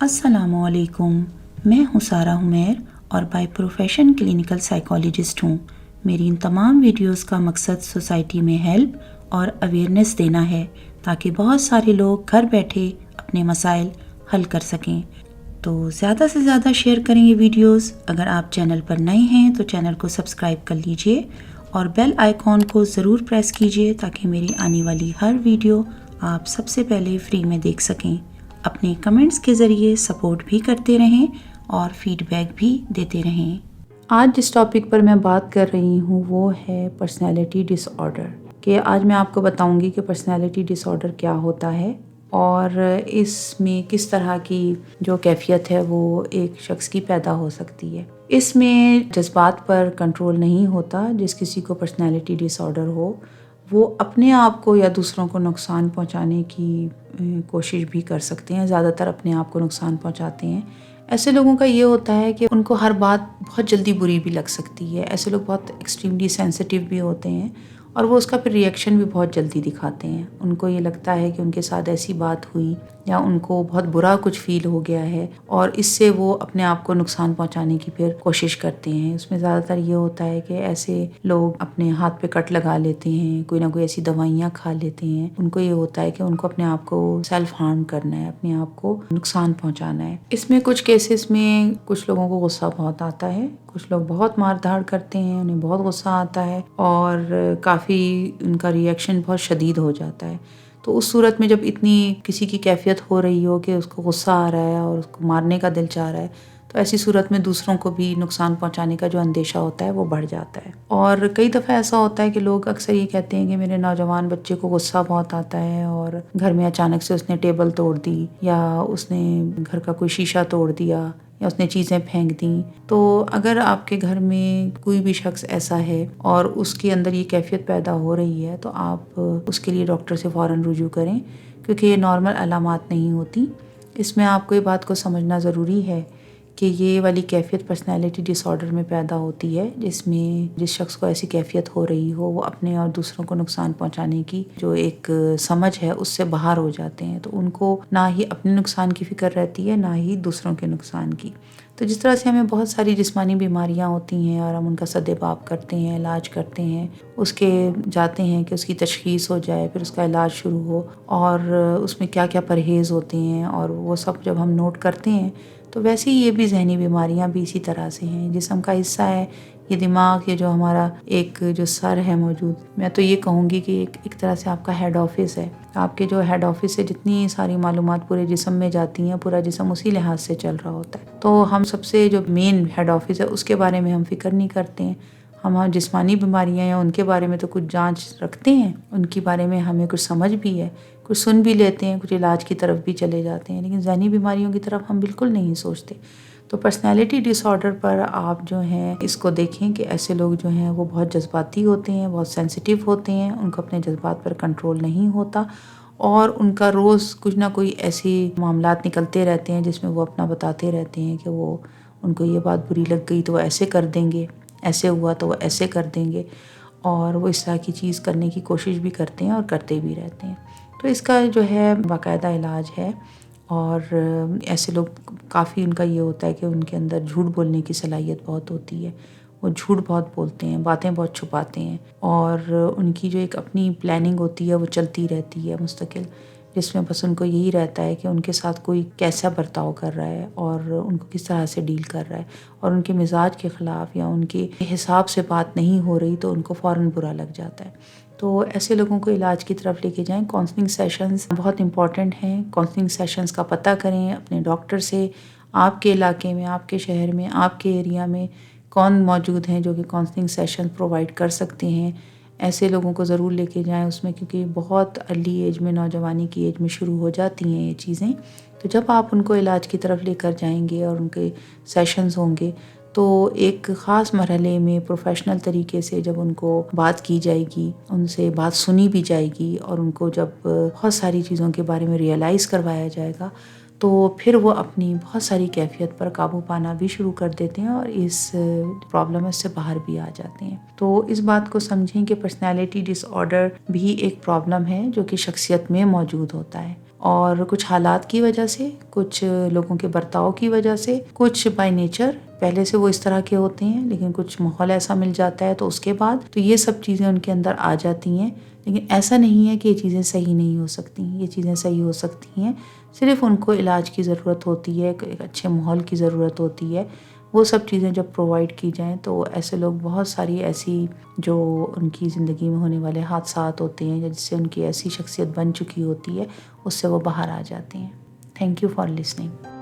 السلام علیکم، میں ہوں سارہ حمیر اور بائی پروفیشن کلینکل سائیکالوجسٹ ہوں۔ میری ان تمام ویڈیوز کا مقصد سوسائٹی میں ہیلپ اور اویئرنیس دینا ہے تاکہ بہت سارے لوگ گھر بیٹھے اپنے مسائل حل کر سکیں۔ تو زیادہ سے زیادہ شیئر کریں یہ ویڈیوز۔ اگر آپ چینل پر نئے ہیں تو چینل کو سبسکرائب کر لیجئے اور بیل آئیکن کو ضرور پریس کیجئے تاکہ میری آنے والی ہر ویڈیو آپ سب سے پہلے فری میں دیکھ سکیں۔ اپنے کمنٹس کے ذریعے سپورٹ بھی کرتے رہیں اور فیڈ بیک بھی دیتے رہیں۔ آج جس ٹاپک پر میں بات کر رہی ہوں وہ ہے پرسنالٹی ڈس آرڈر، کہ آج میں آپ کو بتاؤں گی کہ پرسنالٹی ڈس آرڈر کیا ہوتا ہے اور اس میں کس طرح کی جو کیفیت ہے وہ ایک شخص کی پیدا ہو سکتی ہے۔ اس میں جذبات پر کنٹرول نہیں ہوتا۔ جس کسی کو پرسنالٹی ڈس آرڈر ہو وہ اپنے آپ کو یا دوسروں کو نقصان پہنچانے کی کوشش بھی کر سکتے ہیں، زیادہ تر اپنے آپ کو نقصان پہنچاتے ہیں۔ ایسے لوگوں کا یہ ہوتا ہے کہ ان کو ہر بات بہت جلدی بری بھی لگ سکتی ہے۔ ایسے لوگ بہت ایکسٹریملی سینسٹیو بھی ہوتے ہیں اور وہ اس کا پھر ریئیکشن بھی بہت جلدی دکھاتے ہیں۔ ان کو یہ لگتا ہے کہ ان کے ساتھ ایسی بات ہوئی یا ان کو بہت برا کچھ فیل ہو گیا ہے اور اس سے وہ اپنے آپ کو نقصان پہنچانے کی پھر کوشش کرتے ہیں۔ اس میں زیادہ تر یہ ہوتا ہے کہ ایسے لوگ اپنے ہاتھ پہ کٹ لگا لیتے ہیں، کوئی نہ کوئی ایسی دوائیاں کھا لیتے ہیں۔ ان کو یہ ہوتا ہے کہ ان کو اپنے آپ کو سیلف ہارم کرنا ہے، اپنے آپ کو نقصان پہنچانا ہے۔ اس میں کچھ کیسز میں کچھ لوگوں کو غصہ بہت آتا ہے، کچھ لوگ بہت مار دھاڑ کرتے ہیں، انہیں بہت غصہ آتا ہے اور کافی ان کا ریئیکشن بہت شدید ہو جاتا ہے۔ تو اس صورت میں جب اتنی کسی کی کیفیت ہو رہی ہو کہ اس کو غصہ آ رہا ہے اور اس کو مارنے کا دل چاہ رہا ہے تو ایسی صورت میں دوسروں کو بھی نقصان پہنچانے کا جو اندیشہ ہوتا ہے وہ بڑھ جاتا ہے۔ اور کئی دفعہ ایسا ہوتا ہے کہ لوگ اکثر یہ کہتے ہیں کہ میرے نوجوان بچے کو غصہ بہت آتا ہے اور گھر میں اچانک سے اس نے ٹیبل توڑ دی یا اس نے گھر کا کوئی شیشہ توڑ دیا یا اس نے چیزیں پھینک دیں۔ تو اگر آپ کے گھر میں کوئی بھی شخص ایسا ہے اور اس کے اندر یہ کیفیت پیدا ہو رہی ہے تو آپ اس کے لیے ڈاکٹر سے فوراً رجوع کریں، کیونکہ یہ نارمل علامات نہیں ہوتی۔ اس میں آپ کو یہ بات کو سمجھنا ضروری ہے کہ یہ والی کیفیت پرسنالٹی ڈس آرڈر میں پیدا ہوتی ہے، جس میں جس شخص کو ایسی کیفیت ہو رہی ہو وہ اپنے اور دوسروں کو نقصان پہنچانے کی جو ایک سمجھ ہے اس سے باہر ہو جاتے ہیں۔ تو ان کو نہ ہی اپنے نقصان کی فکر رہتی ہے نہ ہی دوسروں کے نقصان کی۔ تو جس طرح سے ہمیں بہت ساری جسمانی بیماریاں ہوتی ہیں اور ہم ان کا سد باب کرتے ہیں، علاج کرتے ہیں، اس کے جاتے ہیں کہ اس کی تشخیص ہو جائے، پھر اس کا علاج شروع ہو اور اس میں کیا کیا پرہیز ہوتے ہیں اور وہ سب جب ہم نوٹ کرتے ہیں تو ویسے ہی یہ بھی ذہنی بیماریاں بھی اسی طرح سے ہیں۔ جسم کا حصہ ہے یہ دماغ، یہ جو ہمارا ایک جو سر ہے موجود، میں تو یہ کہوں گی کہ ایک طرح سے آپ کا ہیڈ آفس ہے۔ آپ کے جو ہیڈ آفس سے جتنی ساری معلومات پورے جسم میں جاتی ہیں، پورا جسم اسی لحاظ سے چل رہا ہوتا ہے۔ تو ہم سب سے جو مین ہیڈ آفس ہے اس کے بارے میں ہم فکر نہیں کرتے ہیں۔ ہم جسمانی بیماریاں ہیں ان کے بارے میں تو کچھ جانچ رکھتے ہیں، ان کے بارے میں ہمیں کچھ سمجھ بھی ہے، کچھ سن بھی لیتے ہیں، کچھ علاج کی طرف بھی چلے جاتے ہیں، لیکن ذہنی بیماریوں کی طرف ہم بالکل نہیں سوچتے۔ تو پرسنالٹی ڈس آرڈر پر آپ جو ہیں اس کو دیکھیں کہ ایسے لوگ جو ہیں وہ بہت جذباتی ہوتے ہیں، بہت سینسٹیو ہوتے ہیں، ان کو اپنے جذبات پر کنٹرول نہیں ہوتا اور ان کا روز کچھ نہ کوئی ایسی معاملات نکلتے رہتے ہیں جس میں وہ اپنا بتاتے رہتے ہیں کہ وہ ان کو یہ بات بری لگ گئی تو وہ ایسے کر دیں گے، ایسے ہوا تو وہ ایسے کر دیں گے، اور وہ اس طرح کی چیز کرنے کی کوشش بھی کرتے ہیں اور کرتے بھی رہتے ہیں۔ تو اس کا جو ہے باقاعدہ علاج ہے اور ایسے لوگ کافی ان کا یہ ہوتا ہے کہ ان کے اندر جھوٹ بولنے کی صلاحیت بہت ہوتی ہے، وہ جھوٹ بہت بولتے ہیں، باتیں بہت چھپاتے ہیں اور ان کی جو ایک اپنی پلاننگ ہوتی ہے وہ چلتی رہتی ہے مستقل، جس میں بس ان کو یہی رہتا ہے کہ ان کے ساتھ کوئی کیسا برتاؤ کر رہا ہے اور ان کو کس طرح سے ڈیل کر رہا ہے اور ان کے مزاج کے خلاف یا ان کے حساب سے بات نہیں ہو رہی تو ان کو فوراً برا لگ جاتا ہے۔ تو ایسے لوگوں کو علاج کی طرف لے کے جائیں۔ کاؤنسلنگ سیشنز بہت امپورٹنٹ ہیں۔ کاؤنسلنگ سیشنز کا پتہ کریں اپنے ڈاکٹر سے، آپ کے علاقے میں، آپ کے شہر میں، آپ کے ایریا میں کون موجود ہیں جو کہ کاؤنسلنگ سیشن پرووائڈ کر سکتے ہیں۔ ایسے لوگوں کو ضرور لے کے جائیں اس میں، کیونکہ بہت ارلی ایج میں، نوجوانی کی ایج میں شروع ہو جاتی ہیں یہ چیزیں۔ تو جب آپ ان کو علاج کی طرف لے کر جائیں گے اور ان کے سیشنز ہوں گے تو ایک خاص مرحلے میں پروفیشنل طریقے سے جب ان کو بات کی جائے گی، ان سے بات سنی بھی جائے گی اور ان کو جب بہت ساری چیزوں کے بارے میں ریئلائز کروایا جائے گا تو پھر وہ اپنی بہت ساری کیفیت پر قابو پانا بھی شروع کر دیتے ہیں اور اس پرابلم سے باہر بھی آ جاتے ہیں۔ تو اس بات کو سمجھیں کہ پرسنالٹی ڈس آرڈر بھی ایک پرابلم ہے جو کہ شخصیت میں موجود ہوتا ہے اور کچھ حالات کی وجہ سے، کچھ لوگوں کے برتاؤ کی وجہ سے، کچھ بائی نیچر پہلے سے وہ اس طرح کے ہوتے ہیں، لیکن کچھ ماحول ایسا مل جاتا ہے تو اس کے بعد تو یہ سب چیزیں ان کے اندر آ جاتی ہیں. لیکن ایسا نہیں ہے کہ یہ چیزیں صحیح نہیں ہو سکتی، یہ چیزیں صحیح ہو سکتی ہیں. صرف ان کو علاج کی ضرورت ہوتی ہے، ایک اچھے ماحول کی ضرورت ہوتی ہے. وہ سب چیزیں جب پرووائڈ کی جائیں تو ایسے لوگ بہت ساری ایسی جو ان کی زندگی میں ہونے والے حادثات ہوتے ہیں یا جس سے ان کی ایسی شخصیت بن چکی ہوتی ہے، اس سے وہ باہر آ جاتے ہیں. Thank you for listening.